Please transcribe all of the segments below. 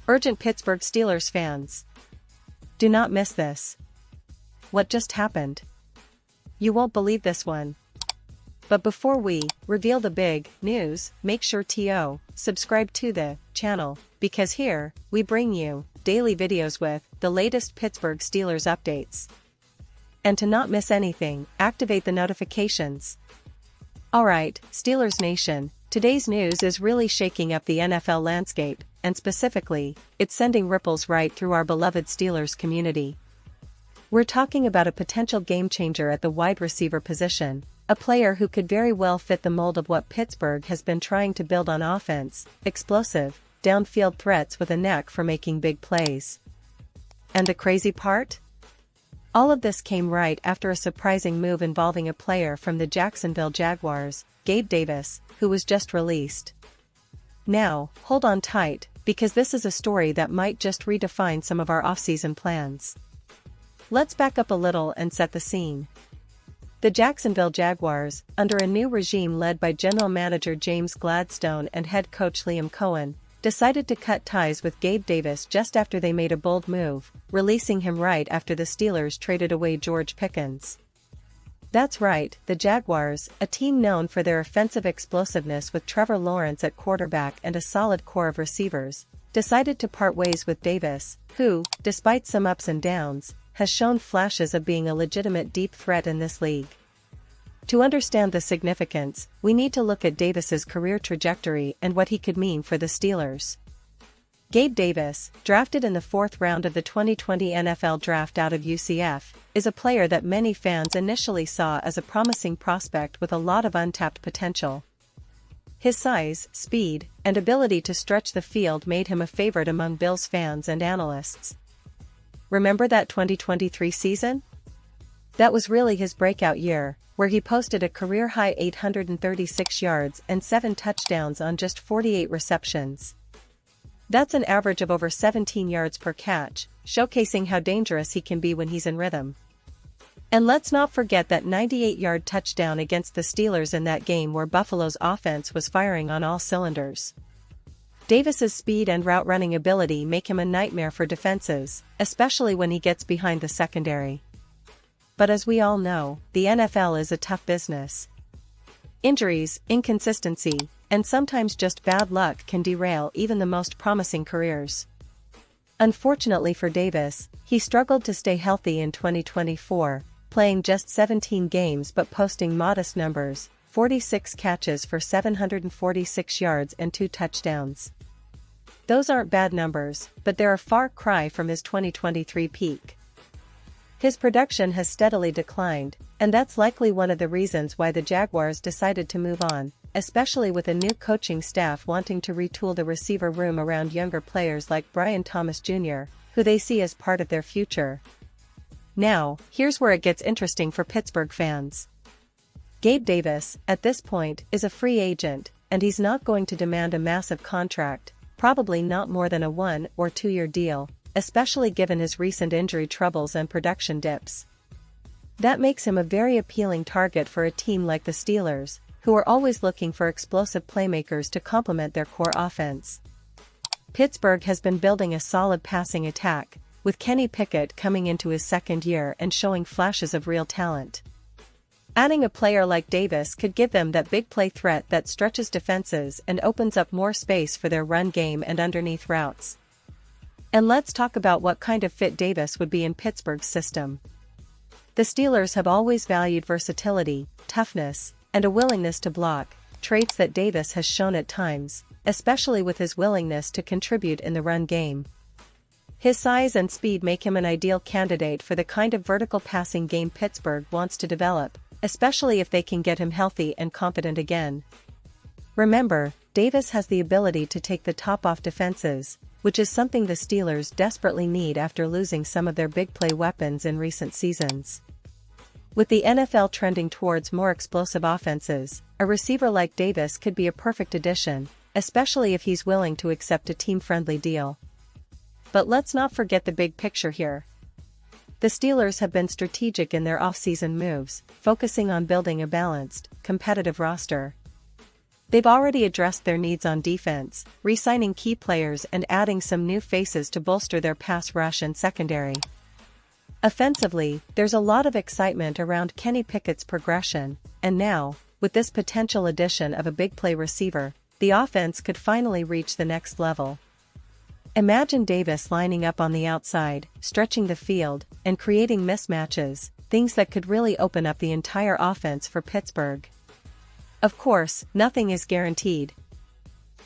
Urgent Pittsburgh Steelers fans. Do not miss this. What just happened? You won't believe this one. But before we reveal the big news, make sure to subscribe to the channel, because here we bring you daily videos with the latest Pittsburgh Steelers updates. And to not miss anything, activate the notifications. Alright, Steelers Nation, today's news is really shaking up the NFL landscape, and specifically, it's sending ripples right through our beloved Steelers community. We're talking about a potential game-changer at the wide receiver position, a player who could very well fit the mold of what Pittsburgh has been trying to build on offense: explosive, downfield threats with a knack for making big plays. And the crazy part? All of this came right after a surprising move involving a player from the Jacksonville Jaguars, Gabe Davis, who was just released. Now, hold on tight, because this is a story that might just redefine some of our offseason plans. Let's back up a little and set the scene. The Jacksonville Jaguars, under a new regime led by General Manager James Gladstone and head coach Liam Cohen, decided to cut ties with Gabe Davis just after they made a bold move, releasing him right after the Steelers traded away George Pickens. That's right, the Jaguars, a team known for their offensive explosiveness with Trevor Lawrence at quarterback and a solid core of receivers, decided to part ways with Davis, who, despite some ups and downs, has shown flashes of being a legitimate deep threat in this league. To understand the significance, we need to look at Davis's career trajectory and what he could mean for the Steelers. Gabe Davis, drafted in the 4th round of the 2020 NFL Draft out of UCF, is a player that many fans initially saw as a promising prospect with a lot of untapped potential. His size, speed, and ability to stretch the field made him a favorite among Bills fans and analysts. Remember that 2023 season? That was really his breakout year, where he posted a career-high 836 yards and 7 touchdowns on just 48 receptions. That's an average of over 17 yards per catch, showcasing how dangerous he can be when he's in rhythm. And let's not forget that 98-yard touchdown against the Steelers in that game where Buffalo's offense was firing on all cylinders. Davis's speed and route-running ability make him a nightmare for defenses, especially when he gets behind the secondary. But as we all know, the NFL is a tough business. Injuries, inconsistency, and sometimes just bad luck can derail even the most promising careers. Unfortunately for Davis, he struggled to stay healthy in 2024, playing just 17 games but posting modest numbers: 46 catches for 746 yards and 2 touchdowns. Those aren't bad numbers, but they're a far cry from his 2023 peak. His production has steadily declined, and that's likely one of the reasons why the Jaguars decided to move on, especially with a new coaching staff wanting to retool the receiver room around younger players like Brian Thomas Jr., who they see as part of their future. Now, here's where it gets interesting for Pittsburgh fans. Gabe Davis, at this point, is a free agent, and he's not going to demand a massive contract, probably not more than a 1 or 2 year deal, especially given his recent injury troubles and production dips. That makes him a very appealing target for a team like the Steelers, who are always looking for explosive playmakers to complement their core offense. Pittsburgh has been building a solid passing attack, with Kenny Pickett coming into his 2nd year and showing flashes of real talent. Adding a player like Davis could give them that big play threat that stretches defenses and opens up more space for their run game and underneath routes. And let's talk about what kind of fit Davis would be in Pittsburgh's system. The Steelers have always valued versatility, toughness, and a willingness to block, traits that Davis has shown at times, especially with his willingness to contribute in the run game. His size and speed make him an ideal candidate for the kind of vertical passing game Pittsburgh wants to develop, especially if they can get him healthy and confident again. Remember, Davis has the ability to take the top off defenses, which is something the Steelers desperately need after losing some of their big play weapons in recent seasons. With the NFL trending towards more explosive offenses, a receiver like Davis could be a perfect addition, especially if he's willing to accept a team-friendly deal. But let's not forget the big picture here. The Steelers have been strategic in their off-season moves, focusing on building a balanced, competitive roster. They've already addressed their needs on defense, re-signing key players and adding some new faces to bolster their pass rush and secondary. Offensively, there's a lot of excitement around Kenny Pickett's progression, and now, with this potential addition of a big play receiver, the offense could finally reach the next level. Imagine Davis lining up on the outside, stretching the field, and creating mismatches, things that could really open up the entire offense for Pittsburgh. Of course, nothing is guaranteed.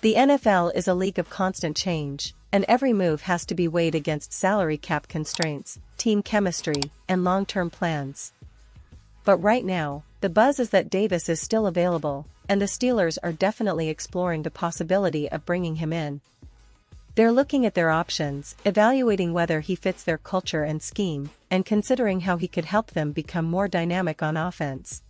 The NFL is a league of constant change, and every move has to be weighed against salary cap constraints, team chemistry, and long-term plans. But right now, the buzz is that Davis is still available, and the Steelers are definitely exploring the possibility of bringing him in. They're looking at their options, evaluating whether he fits their culture and scheme, and considering how he could help them become more dynamic on offense.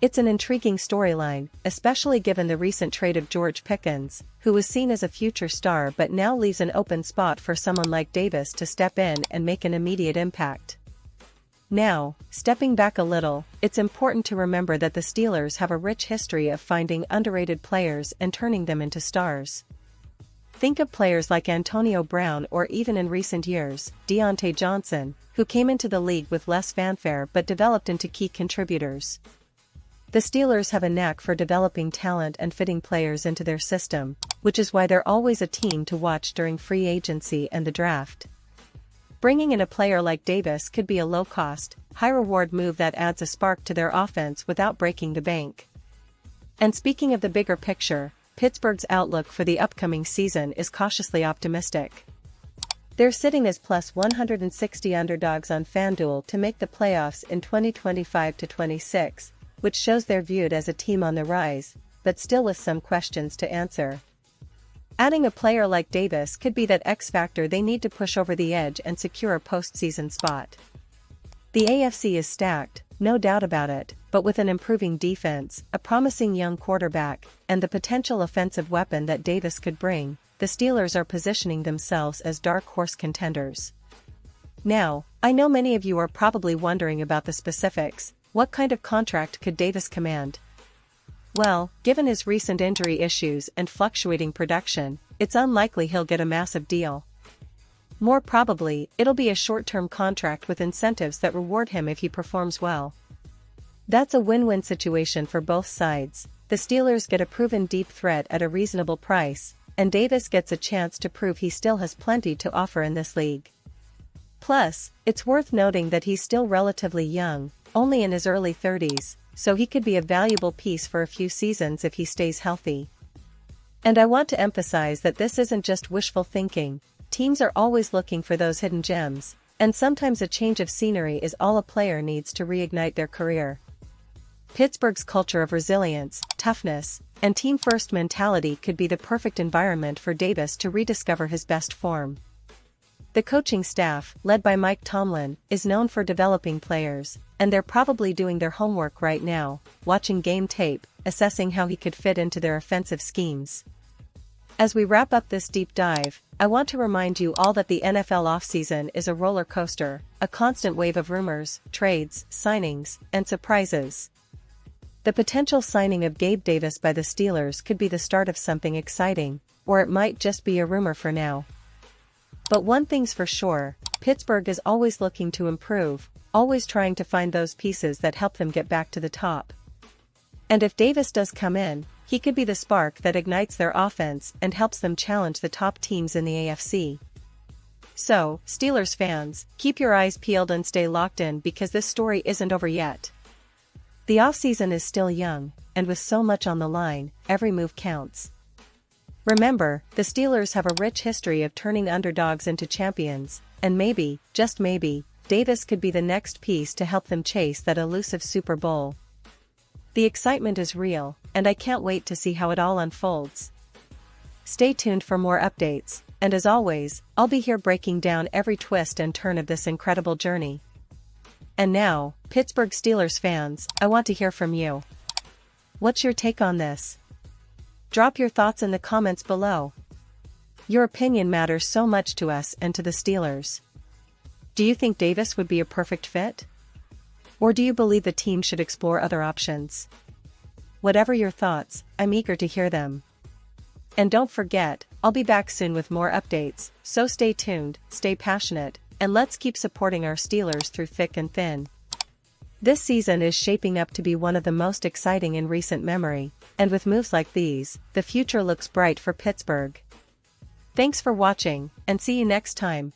It's an intriguing storyline, especially given the recent trade of George Pickens, who was seen as a future star but now leaves an open spot for someone like Davis to step in and make an immediate impact. Now, stepping back a little, it's important to remember that the Steelers have a rich history of finding underrated players and turning them into stars. Think of players like Antonio Brown or even in recent years, Deontay Johnson, who came into the league with less fanfare but developed into key contributors. The Steelers have a knack for developing talent and fitting players into their system, which is why they're always a team to watch during free agency and the draft. Bringing in a player like Davis could be a low-cost, high-reward move that adds a spark to their offense without breaking the bank. And speaking of the bigger picture, Pittsburgh's outlook for the upcoming season is cautiously optimistic. They're sitting as plus 160 underdogs on FanDuel to make the playoffs in 2025-26, which shows they're viewed as a team on the rise, but still with some questions to answer. Adding a player like Davis could be that X factor they need to push over the edge and secure a postseason spot. The AFC is stacked, no doubt about it, but with an improving defense, a promising young quarterback, and the potential offensive weapon that Davis could bring, the Steelers are positioning themselves as dark horse contenders. Now, I know many of you are probably wondering about the specifics. What kind of contract could Davis command? Well, given his recent injury issues and fluctuating production, it's unlikely he'll get a massive deal. More probably, it'll be a short-term contract with incentives that reward him if he performs well. That's a win-win situation for both sides. The Steelers get a proven deep threat at a reasonable price, and Davis gets a chance to prove he still has plenty to offer in this league. Plus, it's worth noting that he's still relatively young, only in his early 30s, so he could be a valuable piece for a few seasons if he stays healthy. And I want to emphasize that this isn't just wishful thinking. Teams are always looking for those hidden gems, and sometimes a change of scenery is all a player needs to reignite their career. Pittsburgh's culture of resilience, toughness, and team-first mentality could be the perfect environment for Davis to rediscover his best form. The coaching staff, led by Mike Tomlin, is known for developing players, and they're probably doing their homework right now, watching game tape, assessing how he could fit into their offensive schemes. As we wrap up this deep dive, I want to remind you all that the NFL offseason is a roller coaster, a constant wave of rumors, trades, signings, and surprises. The potential signing of Gabe Davis by the Steelers could be the start of something exciting, or it might just be a rumor for now. But one thing's for sure, Pittsburgh is always looking to improve, always trying to find those pieces that help them get back to the top. And if Davis does come in, he could be the spark that ignites their offense and helps them challenge the top teams in the AFC. So, Steelers fans, keep your eyes peeled and stay locked in because this story isn't over yet. The offseason is still young, and with so much on the line, every move counts. Remember, the Steelers have a rich history of turning underdogs into champions, and maybe, just maybe, Davis could be the next piece to help them chase that elusive Super Bowl. The excitement is real, and I can't wait to see how it all unfolds. Stay tuned for more updates, and as always, I'll be here breaking down every twist and turn of this incredible journey. And now, Pittsburgh Steelers fans, I want to hear from you. What's your take on this? Drop your thoughts in the comments below. Your opinion matters so much to us and to the Steelers. Do you think Davis would be a perfect fit? Or do you believe the team should explore other options? Whatever your thoughts, I'm eager to hear them. And don't forget, I'll be back soon with more updates, so stay tuned, stay passionate, and let's keep supporting our Steelers through thick and thin. This season is shaping up to be one of the most exciting in recent memory, and with moves like these, the future looks bright for Pittsburgh. Thanks for watching, and see you next time.